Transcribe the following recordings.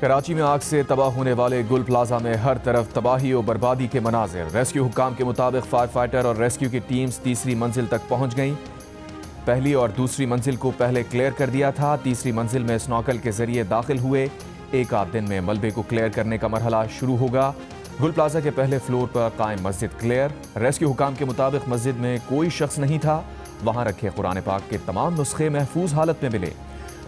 کراچی میں آگ سے تباہ ہونے والے گل پلازا میں ہر طرف تباہی و بربادی کے مناظر۔ ریسکیو حکام کے مطابق فائر فائٹر اور ریسکیو کی ٹیمز تیسری منزل تک پہنچ گئیں۔ پہلی اور دوسری منزل کو پہلے کلیئر کر دیا تھا، تیسری منزل میں سنوکل کے ذریعے داخل ہوئے۔ ایک آدھ دن میں ملبے کو کلیئر کرنے کا مرحلہ شروع ہوگا۔ گل پلازا کے پہلے فلور پر قائم مسجد کلیئر۔ ریسکیو حکام کے مطابق مسجد میں کوئی شخص نہیں تھا، وہاں رکھے قرآن پاک کے تمام نسخے محفوظ حالت میں ملے۔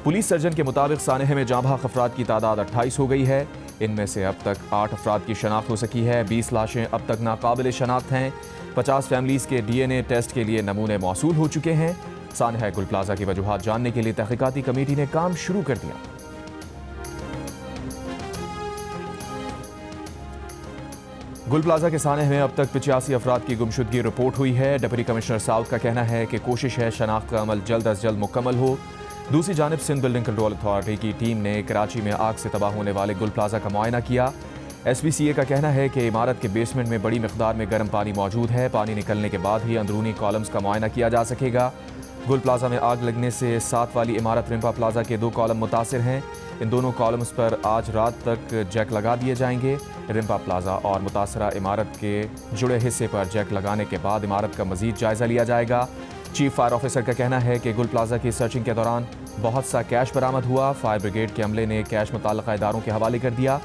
پولیس سرجن کے مطابق سانحے میں جاں بحق افراد کی تعداد 28 ہو گئی ہے، ان میں سے اب تک 8 افراد کی شناخت ہو سکی ہے، 20 لاشیں اب تک ناقابل شناخت ہیں، 50 فیملیز کے ڈی این اے ٹیسٹ کے لیے نمونے موصول ہو چکے ہیں۔ سانحہ گل پلازا کی وجوہات جاننے کے لیے تحقیقاتی کمیٹی نے کام شروع کر دیا۔ گل پلازا کے سانحے میں اب تک 85 افراد کی گمشدگی رپورٹ ہوئی ہے۔ ڈپٹی کمشنر ساؤتھ کا کہنا ہے کہ کوشش ہے شناخت کا عمل جلد از جلد مکمل ہو۔ دوسری جانب سندھ بلڈنگ کنٹرول اتھارٹی کی ٹیم نے کراچی میں آگ سے تباہ ہونے والے گل پلازا کا معائنہ کیا۔ ایس پی سی اے کا کہنا ہے کہ عمارت کے بیسمنٹ میں بڑی مقدار میں گرم پانی موجود ہے، پانی نکلنے کے بعد ہی اندرونی کالمز کا معائنہ کیا جا سکے گا۔ گل پلازا میں آگ لگنے سے 7 والی عمارت رمپا پلازا کے 2 کالم متاثر ہیں، ان دونوں کالمز پر آج رات تک جیک لگا دیے جائیں گے۔ رمپا پلازا اور متاثرہ عمارت کے جڑے حصے پر جیک لگانے کے بعد عمارت کا مزید جائزہ لیا جائے گا۔ چیف فائر آفیسر کا کہنا ہے کہ گل پلازا کی سرچنگ کے دوران بہت سا کیش برآمد ہوا، فائر بریگیڈ کے عملے نے کیش متعلقہ اداروں کے حوالے کر دیا۔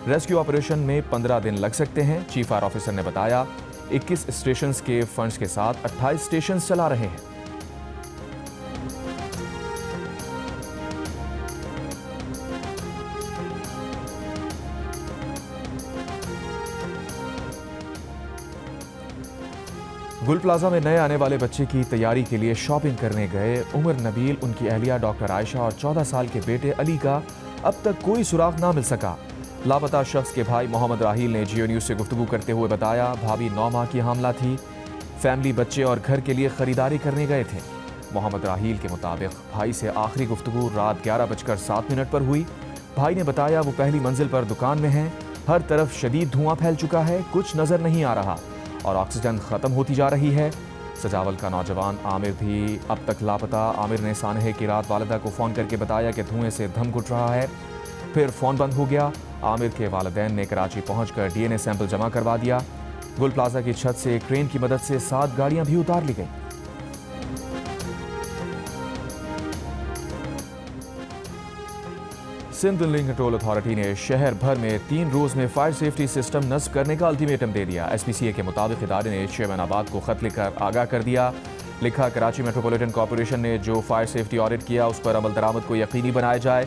ریسکیو آپریشن میں 15 دن لگ سکتے ہیں۔ چیف فائر آفیسر نے بتایا 21 اسٹیشنز کے فنڈز کے ساتھ 28 اسٹیشنز چلا رہے ہیں۔ گل پلازا میں نئے آنے والے بچے کی تیاری کے لیے شاپنگ کرنے گئے عمر نبیل، ان کی اہلیہ ڈاکٹر عائشہ اور 14 سال کے بیٹے علی کا اب تک کوئی سراغ نہ مل سکا۔ لاپتہ شخص کے بھائی محمد راحیل نے جیو نیوز سے گفتگو کرتے ہوئے بتایا بھابھی 9 ماہ کی حاملہ تھی، فیملی بچے اور گھر کے لیے خریداری کرنے گئے تھے۔ محمد راحیل کے مطابق بھائی سے آخری گفتگو رات 11:07 پر ہوئی۔ بھائی نے بتایا وہ پہلی منزل پر دکان میں ہیں، ہر طرف شدید دھواں پھیل چکا ہے، کچھ نظر نہیں آ رہا اور آکسیجن ختم ہوتی جا رہی ہے۔ سجاول کا نوجوان عامر بھی اب تک لاپتہ۔ عامر نے سانحے کی رات والدہ کو فون کر کے بتایا کہ دھوئیں سے دھم گھٹ رہا ہے، پھر فون بند ہو گیا۔ عامر کے والدین نے کراچی پہنچ کر ڈی این اے سیمپل جمع کروا دیا۔ گل پلازا کی چھت سے کرین کی مدد سے 7 گاڑیاں بھی اتار لی گئیں۔ سندھ بلڈنگ کنٹرول اتھارٹی نے شہر بھر میں 3 روز میں فائر سیفٹی سسٹم نصب کرنے کا الٹیمیٹم دے دیا۔ ایس پی سی اے کے مطابق ادارے نے چیئرمین آباد کو خط لکھ کر آگاہ کر دیا۔ لکھا کراچی میٹروپولیٹن کارپوریشن نے جو فائر سیفٹی آڈٹ کیا اس پر عمل درآمد کو یقینی بنایا جائے۔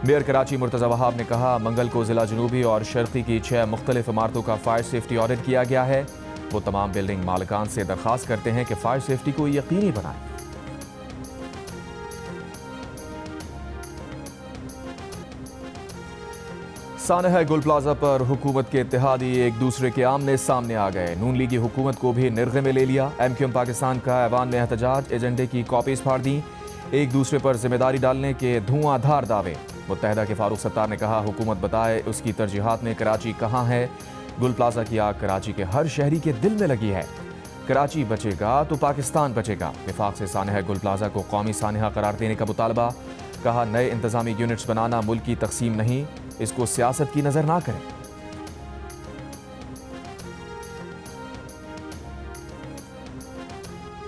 میئر کراچی مرتضی وہاب نے کہا منگل کو ضلع جنوبی اور شرقی کی 6 مختلف عمارتوں کا فائر سیفٹی آڈٹ کیا گیا ہے۔ وہ تمام بلڈنگ مالکان سے درخواست کرتے ہیں کہ فائر سیفٹی کو یقینی بنائیں۔ سانحہ گل پلازا پر حکومت کے اتحادی ایک دوسرے کے آمنے سامنے آ گئے۔ نون لیگی حکومت کو بھی نرغے میں لے لیا۔ ایم کیو ایم پاکستان کا ایوان میں احتجاج، ایجنڈے کی کاپیز پھاڑ دیں، ایک دوسرے پر ذمہ داری ڈالنے کے دھواں دھار دعوے۔ متحدہ کے فاروق ستار نے کہا حکومت بتائے اس کی ترجیحات میں کراچی کہاں ہے۔ گل پلازا کی آگ کراچی کے ہر شہری کے دل میں لگی ہے۔ کراچی بچے گا تو پاکستان بچے گا۔ وفاق سے سانحہ گل پلازا کو قومی سانحہ قرار دینے کا مطالبہ۔ کہا نئے انتظامی یونٹس بنانا ملک کی تقسیم نہیں، اس کو سیاست کی نظر نہ کریں۔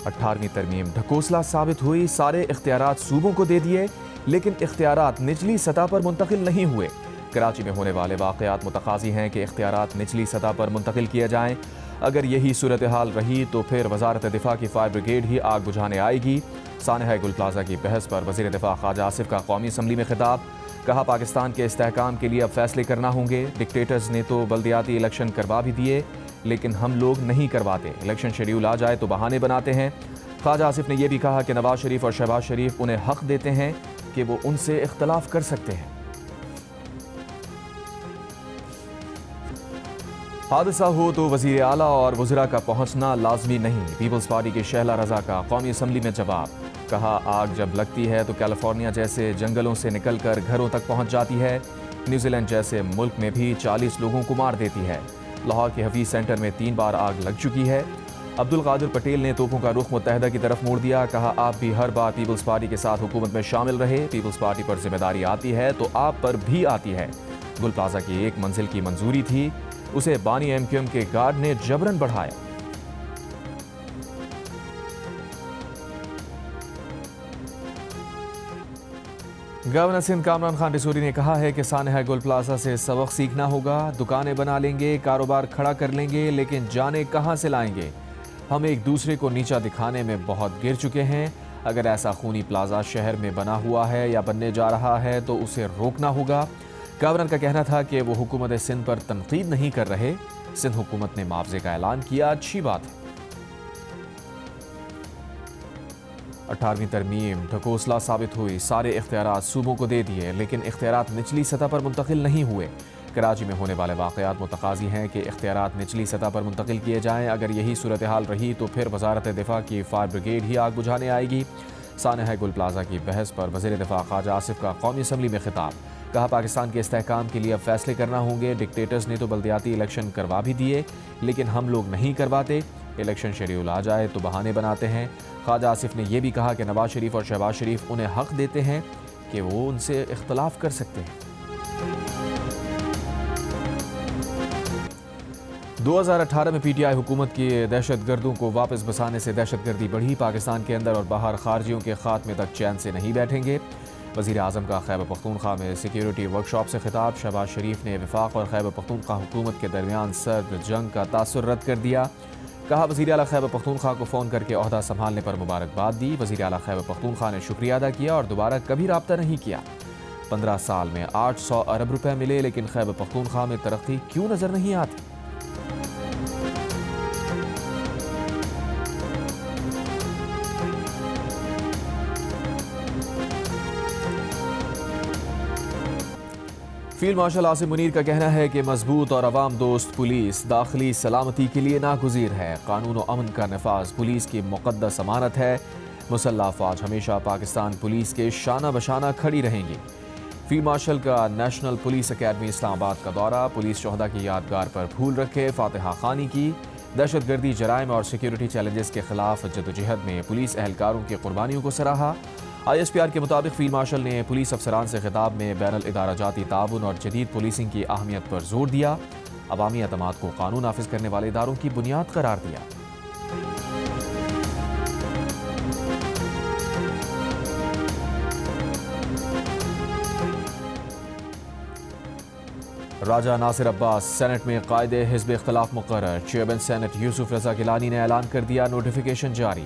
18ویں ترمیم ڈھکوسلا ثابت ہوئی، سارے اختیارات صوبوں کو دے دیے لیکن اختیارات نچلی سطح پر منتقل نہیں ہوئے۔ کراچی میں ہونے والے واقعات متقاضی ہیں کہ اختیارات نچلی سطح پر منتقل کیے جائیں۔ اگر یہی صورتحال رہی تو پھر وزارت دفاع کی فائر بریگیڈ ہی آگ بجھانے آئے گی۔ سانحہ گل پلازا کی بحث پر وزیر دفاع خواجہ آصف کا قومی اسمبلی میں خطاب۔ کہا پاکستان کے استحکام کے لیے اب فیصلے کرنا ہوں گے۔ ڈکٹیٹرز نے تو بلدیاتی الیکشن کروا بھی دیے لیکن ہم لوگ نہیں کرواتے، الیکشن شیڈیول آ جائے تو بہانے بناتے ہیں۔ خواجہ آصف نے یہ بھی کہا کہ نواز شریف اور شہباز شریف انہیں حق دیتے ہیں کہ وہ ان سے اختلاف کر سکتے ہیں۔ حادثہ ہو تو وزیر اعلیٰ اور وزراء کا پہنچنا لازمی نہیں، پیپلز پارٹی کے شہلا رضا کا قومی اسمبلی میں جواب۔ کہا آگ جب لگتی ہے تو کیلیفورنیا جیسے جنگلوں سے نکل کر گھروں تک پہنچ جاتی ہے، نیوزی لینڈ جیسے ملک میں بھی 40 لوگوں کو مار دیتی ہے۔ لاہور کے حفیظ سینٹر میں 3 بار آگ لگ چکی ہے۔ عبدالقادر پٹیل نے توپوں کا رخ متحدہ کی طرف موڑ دیا۔ کہا آپ بھی ہر بار پیپلز پارٹی کے ساتھ حکومت میں شامل رہے، پیپلز پارٹی پر ذمہ داری آتی ہے تو آپ پر بھی آتی ہے۔ گل پلازا کی ایک منزل کی منظوری تھی، اسے بانی ایم کیو ایم کے گارڈ نے جبرن بڑھایا۔ گورنر سندھ کامران خان ڈسوری نے کہا ہے کہ سانحہ گل پلازا سے سبق سیکھنا ہوگا، دکانیں بنا لیں گے، کاروبار کھڑا کر لیں گے، لیکن جانے کہاں سے لائیں گے؟ ہم ایک دوسرے کو نیچا دکھانے میں بہت گر چکے ہیں۔ اگر ایسا خونی پلازا شہر میں بنا ہوا ہے یا بننے جا رہا ہے تو اسے روکنا ہوگا۔ گورنر کا کہنا تھا کہ وہ حکومت سندھ پر تنقید نہیں کر رہے، سندھ حکومت نے معاوضے کا اعلان کیا، اچھی بات ہے۔ 18ویں ترمیم ڈھکوسلا ثابت ہوئی، سارے اختیارات صوبوں کو دے دیے، لیکن اختیارات نچلی سطح پر منتقل نہیں ہوئے۔ کراچی میں ہونے والے واقعات متقاضی ہیں کہ اختیارات نچلی سطح پر منتقل کیے جائیں۔ اگر یہی صورتحال رہی تو پھر وزارت دفاع کی فائر بریگیڈ ہی آگ بجھانے آئے گی۔ سانحہ گل پلازا کی بحث پر وزیر دفاع خواجہ آصف کا قومی اسمبلی میں خطاب، کہا پاکستان کے استحکام کے لیے اب فیصلے کرنا ہوں گے۔ ڈکٹیٹرز نے تو بلدیاتی الیکشن کروا بھی دیے، لیکن ہم لوگ نہیں کرواتے۔ الیکشن شیڈیول آ جائے تو بہانے بناتے ہیں۔ خواجہ آصف نے یہ بھی کہا کہ نواز شریف اور شہباز شریف انہیں حق دیتے ہیں کہ وہ ان سے اختلاف کر سکتے ہیں۔ 2018 میں پی ٹی آئی حکومت کی دہشت گردوں کو واپس بسانے سے دہشت گردی بڑھی، پاکستان کے اندر اور باہر خارجیوں کے خاتمے تک چین سے نہیں بیٹھیں گے۔ وزیر اعظم کا خیبر پختونخوا میں سیکیورٹی ورکشاپ سے خطاب، شہباز شریف نے وفاق اور خیبر پختونخوا حکومت کے درمیان سرد جنگ کا تاثر رد کر دیا، کہا وزیر اعلیٰ خیبر پختونخوا کو فون کر کے عہدہ سنبھالنے پر مبارکباد دی۔ وزیر اعلیٰ خیبر پختونخوا نے شکریہ ادا کیا اور دوبارہ کبھی رابطہ نہیں کیا۔ 15 سال میں 800 ارب روپے ملے، لیکن خیبر پختونخوا میں ترقی کیوں نظر نہیں آتی؟ فیلڈ مارشل عاصم منیر کا کہنا ہے کہ مضبوط اور عوام دوست پولیس داخلی سلامتی کے لیے ناگزیر ہے۔ قانون و امن کا نفاذ پولیس کی مقدس امانت ہے۔ مسلح افواج ہمیشہ پاکستان پولیس کے شانہ بشانہ کھڑی رہیں گی۔ فیلڈ مارشل کا نیشنل پولیس اکیڈمی اسلام آباد کا دورہ، پولیس شہداء کی یادگار پر پھول رکھے، فاتحہ خوانی کی۔ دہشت گردی، جرائم اور سیکیورٹی چیلنجز کے خلاف جدوجہد میں پولیس اہلکاروں کی قربانیوں کو سراہا۔ آئی ایس پی آر کے مطابق فیلڈ مارشل نے پولیس افسران سے خطاب میں بین الادارہ جاتی تعاون اور جدید پولیسنگ کی اہمیت پر زور دیا، عوامی اعتماد کو قانون نافذ کرنے والے اداروں کی بنیاد قرار دیا۔ راجہ ناصر عباس سینٹ میں قائد حزب اختلاف مقرر، چیئرمین سینٹ یوسف رضا گیلانی نے اعلان کر دیا، نوٹیفیکیشن جاری۔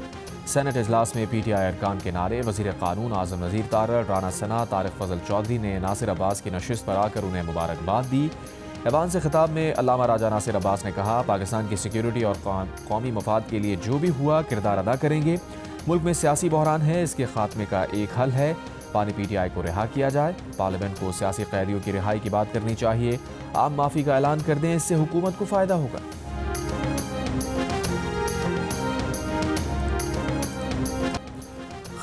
سینٹ اجلاس میں پی ٹی آئی ارکان کے نعرے، وزیر قانون اعظم نذیر تارڑ، رانا ثنا، طارق فضل چودھری نے ناصر عباس کی نشست پر آ کر انہیں مبارکباد دی۔ ایوان سے خطاب میں علامہ راجہ ناصر عباس نے کہا، پاکستان کی سیکیورٹی اور قومی مفاد کے لیے جو بھی ہوا کردار ادا کریں گے۔ ملک میں سیاسی بحران ہے، اس کے خاتمے کا ایک حل ہے، پانی پی ٹی آئی کو رہا کیا جائے، پارلیمنٹ کو سیاسی قیدیوں کی رہائی کی بات کرنی چاہیے، عام معافی کا اعلان کر دیں، اس سے حکومت کو فائدہ ہوگا۔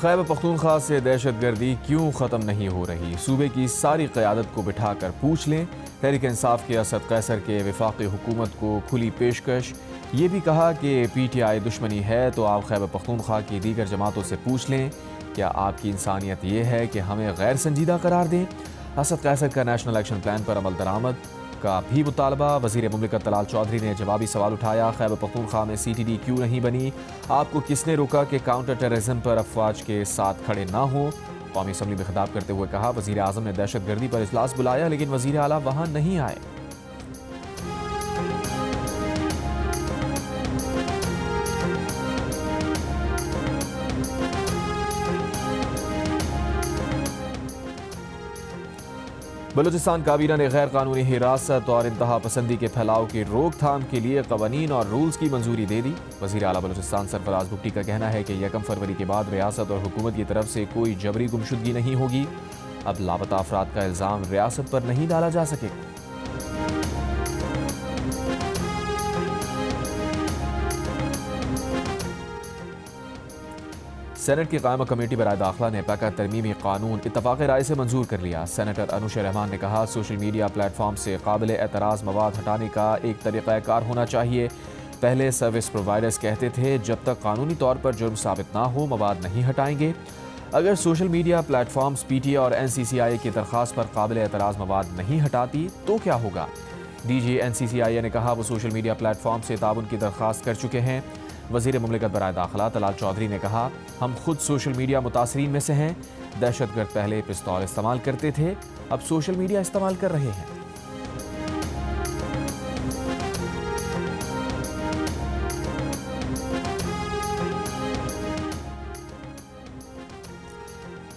خیبر پختونخوا سے دہشت گردی کیوں ختم نہیں ہو رہی؟ صوبے کی ساری قیادت کو بٹھا کر پوچھ لیں۔ تحریک انصاف کے اسد قیصر کے وفاقی حکومت کو کھلی پیشکش، یہ بھی کہا کہ پی ٹی آئی دشمنی ہے تو آپ خیبر پختونخوا کی دیگر جماعتوں سے پوچھ لیں، کیا آپ کی انسانیت یہ ہے کہ ہمیں غیر سنجیدہ قرار دیں؟ اسد قیصر کا نیشنل ایکشن پلان پر عمل درآمد کا بھی مطالبہ، وزیر مملکت طلال چودھری نے جوابی سوال اٹھایا، خیبر پختونخوا میں سی ٹی ڈی کیوں نہیں بنی؟ آپ کو کس نے روکا کہ کاؤنٹر ٹیررزم پر افواج کے ساتھ کھڑے نہ ہوں؟ قومی اسمبلی میں خطاب کرتے ہوئے کہا، وزیر اعظم نے دہشت گردی پر اجلاس بلایا لیکن وزیر اعلیٰ وہاں نہیں آئے۔ بلوچستان کابینہ نے غیر قانونی حراست اور انتہا پسندی کے پھیلاؤ کی روک تھام کے لیے قوانین اور رولز کی منظوری دے دی۔ وزیر اعلیٰ بلوچستان سرفراز بھٹی کا کہنا ہے کہ 1 فروری کے بعد ریاست اور حکومت کی طرف سے کوئی جبری گمشدگی نہیں ہوگی۔ اب لاپتہ افراد کا الزام ریاست پر نہیں ڈالا جا سکے گا۔ سینٹ کی قائمہ کمیٹی برائے داخلہ نے پیکہ ترمیمی قانون اتفاق رائے سے منظور کر لیا۔ سینیٹر انوش رحمان نے کہا، سوشل میڈیا پلیٹ فارم سے قابل اعتراض مواد ہٹانے کا ایک طریقہ کار ہونا چاہیے۔ پہلے سروس پرووائڈرز کہتے تھے جب تک قانونی طور پر جرم ثابت نہ ہو مواد نہیں ہٹائیں گے۔ اگر social media platforms P T A اور این سی سی آئی کی درخواست پر قابل اعتراض مواد نہیں ہٹاتی تو کیا ہوگا؟ ڈی جی این سی سی آئی نے کہا وہ سوشل میڈیا پلیٹ فارم سے تعاون کی درخواست کر چکے ہیں۔ وزیر مملکت برائے داخلہ طلال چودھری نے کہا ہم خود سوشل میڈیا متاثرین میں سے ہیں۔ دہشت گرد پہلے پستول استعمال کرتے تھے، اب سوشل میڈیا استعمال کر رہے ہیں۔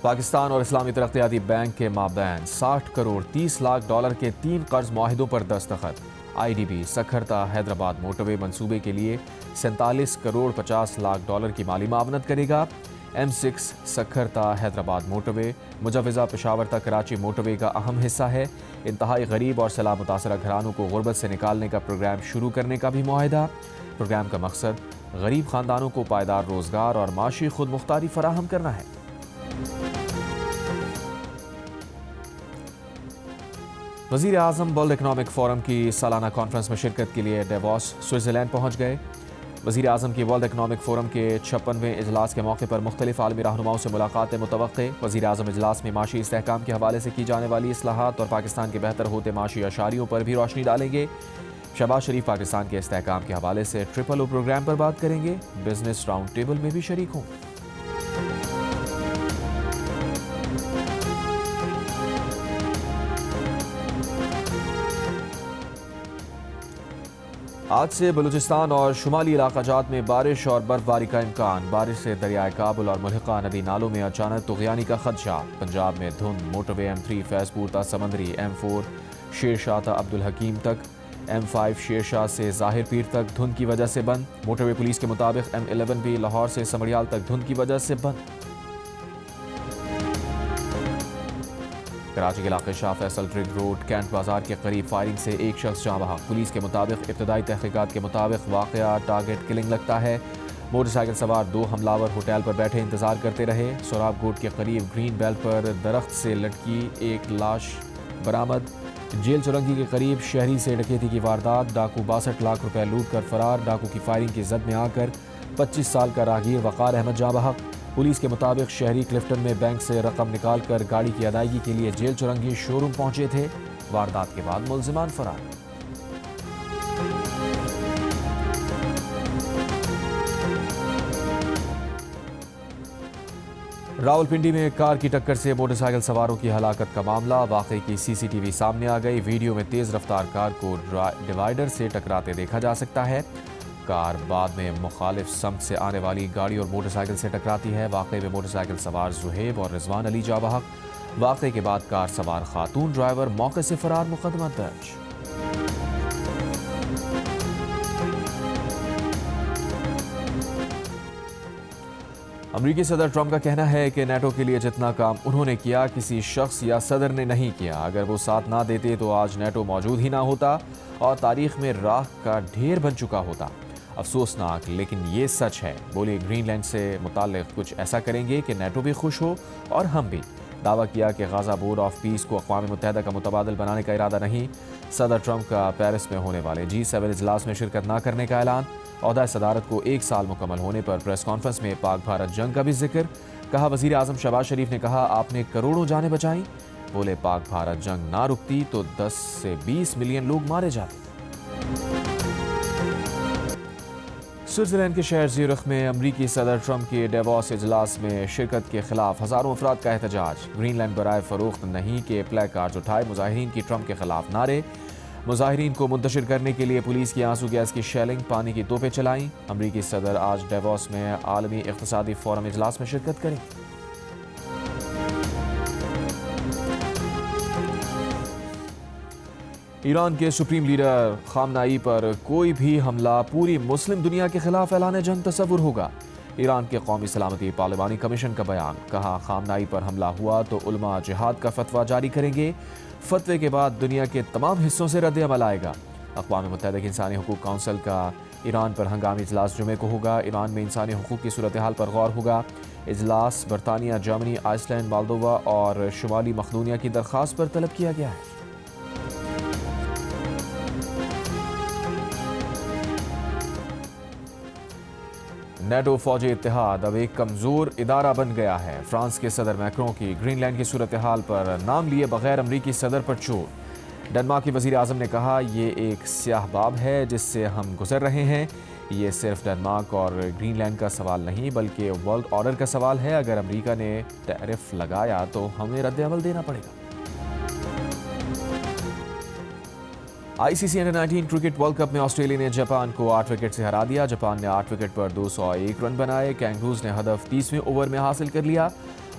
پاکستان اور اسلامی ترقیاتی بینک کے مابین 60 کروڑ 30 لاکھ ڈالر کے 3 قرض معاہدوں پر دستخط۔ آئی ڈی بی سکھرتا حیدرآباد موٹروے منصوبے کے لیے 47 کروڑ 50 لاکھ ڈالر کی مالی معاونت کرے گا۔ ایم 6 سکھرتا حیدرآباد موٹروے مجوزہ پشاور تک کراچی موٹروے کا اہم حصہ ہے۔ انتہائی غریب اور سیلاب متاثرہ گھرانوں کو غربت سے نکالنے کا پروگرام شروع کرنے کا بھی معاہدہ۔ پروگرام کا مقصد غریب خاندانوں کو پائیدار روزگار اور معاشی خود مختاری فراہم کرنا ہے۔ وزیر اعظم ورلڈ اکنامک فورم کی سالانہ کانفرنس میں شرکت کے لیے ڈیووس سوئٹزرلینڈ پہنچ گئے۔ وزیر اعظم کی ورلڈ اکنامک فورم کے 56ویں اجلاس کے موقع پر مختلف عالمی رہنماؤں سے ملاقاتیں متوقع۔ وزیر اعظم اجلاس میں معاشی استحکام کے حوالے سے کی جانے والی اصلاحات اور پاکستان کے بہتر ہوتے معاشی اشاریوں پر بھی روشنی ڈالیں گے۔ شہباز شریف پاکستان کے استحکام کے حوالے سے ٹرپل او پروگرام پر بات کریں گے۔ بزنس راؤنڈ ٹیبل میں بھی شریک ہوں۔ آج سے بلوچستان اور شمالی علاقہ جات میں بارش اور برف باری کا امکان۔ بارش سے دریائے کابل اور ملحقہ ندی نالوں میں اچانک طغیانی کا خدشہ۔ پنجاب میں دھند، موٹروے ایم 3 فیض پور تا سمندری، ایم 4 شیر شاہ تا عبدالحکیم تک، ایم 5 شیر شاہ سے ظاہر پیر تک دھند کی وجہ سے بند۔ موٹروے پولیس کے مطابق ایم 11 بھی لاہور سے سمڑیال تک دھند کی وجہ سے بند۔ کراچی کے علاقے شاہ فیصل ڈرگ روڈ کینٹ بازار کے قریب فائرنگ سے ایک شخص جاں بحق۔ پولیس کے مطابق ابتدائی تحقیقات کے مطابق واقعہ ٹارگٹ کلنگ لگتا ہے۔ موٹر سائیکل سوار 2 حملاور ہوٹل پر بیٹھے انتظار کرتے رہے۔ سوراب گوٹ کے قریب گرین بیلٹ پر درخت سے لٹکی ایک لاش برآمد۔ جیل چورنگی کے قریب شہری سے ڈکیتی کی واردات، ڈاکو 62 لاکھ روپے لوٹ کر فرار۔ ڈاکو کی فائرنگ کی زد میں آ کر 25 سال کا راہگیر وقار احمد جاں بحق۔ پولیس کے مطابق شہری کلفٹن میں بینک سے رقم نکال کر گاڑی کی ادائیگی کے لیے جیل چورنگی شو روم پہنچے تھے۔ واردات کے بعد ملزمان فرار۔ راولپنڈی میں کار کی ٹکر سے موٹر سائیکل سواروں کی ہلاکت کا معاملہ۔ واقعے کی سی سی ٹی وی سامنے آ گئی۔ ویڈیو میں تیز رفتار کار کو ڈیوائیڈر سے ٹکراتے دیکھا جا سکتا ہے۔ کار بعد میں مخالف سمت سے آنے والی گاڑی اور موٹر سائیکل سے ٹکراتی ہے۔ واقعے میں موٹر سائیکل سوار زہیب اور رضوان علی جاں بحق۔ واقعے کے بعد کار سوار خاتون ڈرائیور موقع سے فرار، مقدمہ درج۔ امریکی صدر ٹرمپ کا کہنا ہے کہ نیٹو کے لیے جتنا کام انہوں نے کیا کسی شخص یا صدر نے نہیں کیا۔ اگر وہ ساتھ نہ دیتے تو آج نیٹو موجود ہی نہ ہوتا اور تاریخ میں راہ کا ڈھیر بن چکا ہوتا۔ افسوسناک لیکن یہ سچ ہے۔ بولے گرین لینڈ سے متعلق کچھ ایسا کریں گے کہ نیٹو بھی خوش ہو اور ہم بھی۔ دعویٰ کیا کہ غزہ بورڈ آف پیس کو اقوام متحدہ کا متبادل بنانے کا ارادہ نہیں۔ صدر ٹرمپ کا پیرس میں ہونے والے G7 اجلاس میں شرکت نہ کرنے کا اعلان۔ عہدہ صدارت کو 1 سال مکمل ہونے پر پریس کانفرنس میں پاک بھارت جنگ کا بھی ذکر۔ کہا وزیر اعظم شہباز شریف نے کہا آپ نے کروڑوں جانیں بچائیں۔ بولے پاک بھارت جنگ نہ رکتی تو 10 سے 20 ملین لوگ مارے جاتے۔ سوئٹزرلینڈ کے شہر زیورخ میں امریکی صدر ٹرمپ کے ڈیووس اجلاس میں شرکت کے خلاف ہزاروں افراد کا احتجاج۔ گرین لینڈ برائے فروخت نہیں کے پلے کارڈز اٹھائے، مظاہرین کی ٹرمپ کے خلاف نعرے۔ مظاہرین کو منتشر کرنے کے لیے پولیس کی آنسو گیس کی شیلنگ، پانی کی توپیں چلائیں۔ امریکی صدر آج ڈیووس میں عالمی اقتصادی فورم اجلاس میں شرکت کریں۔ ایران کے سپریم لیڈر خامنائی پر کوئی بھی حملہ پوری مسلم دنیا کے خلاف اعلان جنگ تصور ہوگا۔ ایران کے قومی سلامتی پارلیمانی کمیشن کا بیان۔ کہا خامنائی پر حملہ ہوا تو علماء جہاد کا فتویٰ جاری کریں گے۔ فتوے کے بعد دنیا کے تمام حصوں سے رد عمل آئے گا۔ اقوام متحدہ کی انسانی حقوق کونسل کا ایران پر ہنگامی اجلاس جمعے کو ہوگا۔ ایران میں انسانی حقوق کی صورتحال پر غور ہوگا۔ اجلاس برطانیہ، جرمنی، آئس لینڈ، مالدووا اور شمالی مقدونیہ کی درخواست پر طلب کیا گیا ہے۔ نیٹو فوجی اتحاد اب ایک کمزور ادارہ بن گیا ہے۔ فرانس کے صدر میکروں کی گرین لینڈ کی صورتحال پر نام لیے بغیر امریکی صدر پر چوٹ۔ ڈنمارک کے وزیر اعظم نے کہا یہ ایک سیاہ باب ہے جس سے ہم گزر رہے ہیں۔ یہ صرف ڈنمارک اور گرین لینڈ کا سوال نہیں بلکہ ورلڈ آرڈر کا سوال ہے۔ اگر امریکہ نے ٹیرف لگایا تو ہمیں رد عمل دینا پڑے گا۔ آئی سی سی انڈر 19 کرکٹ ورلڈ کپ میں آسٹریلیا نے جاپان کو 8 وکٹ سے ہرا دیا۔ جاپان نے 8 وکٹ پر 201 رن بنائے۔ کینگروز نے ہدف 30ویں اوور میں حاصل کر لیا۔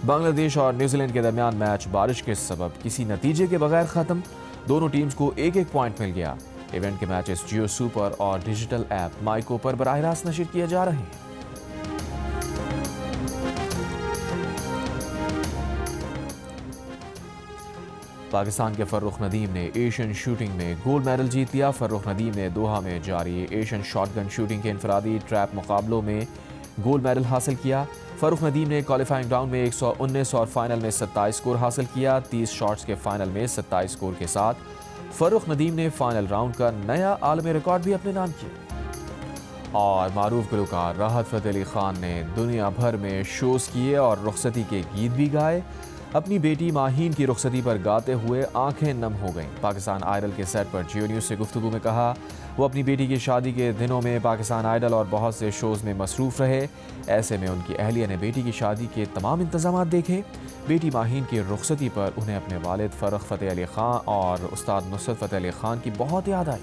بنگلہ دیش اور نیوزی لینڈ کے درمیان میچ بارش کے سبب کسی نتیجے کے بغیر ختم۔ دونوں ٹیمز کو ایک ایک پوائنٹ مل گیا۔ ایونٹ کے میچز جیو سپر اور ڈیجیٹل ایپ مائیکو پر براہ راست نشر کیے جا رہے ہیں۔ پاکستان کے فرخ ندیم نے ایشین شوٹنگ میں گولڈ میڈل جیت لیا۔ فرخ ندیم نے دوحہ میں جاری ایشین شاٹ گن شوٹنگ کے انفرادی ٹریپ مقابلوں میں گولڈ میڈل حاصل کیا۔ فرخ ندیم نے کوالیفائنگ راؤنڈ میں 119 اور فائنل میں 27 سکور حاصل کیا۔ 30 شاٹس کے فائنل میں 27 سکور کے ساتھ فرخ ندیم نے فائنل راؤنڈ کا نیا عالمی ریکارڈ بھی اپنے نام کیا۔ اور معروف گلوکار راحت فتح علی خان نے دنیا بھر میں شوز کیے اور رخصتی کے گیت بھی گائے۔ اپنی بیٹی ماہین کی رخصتی پر گاتے ہوئے آنکھیں نم ہو گئیں۔ پاکستان آئیڈل کے سیٹ پر جیو نیوز سے گفتگو میں کہا وہ اپنی بیٹی کی شادی کے دنوں میں پاکستان آئیڈل اور بہت سے شوز میں مصروف رہے۔ ایسے میں ان کی اہلیہ نے بیٹی کی شادی کے تمام انتظامات دیکھے۔ بیٹی ماہین کی رخصتی پر انہیں اپنے والد فرخ فتح علی خان اور استاد نصرت فتح علی خان کی بہت یاد آئی۔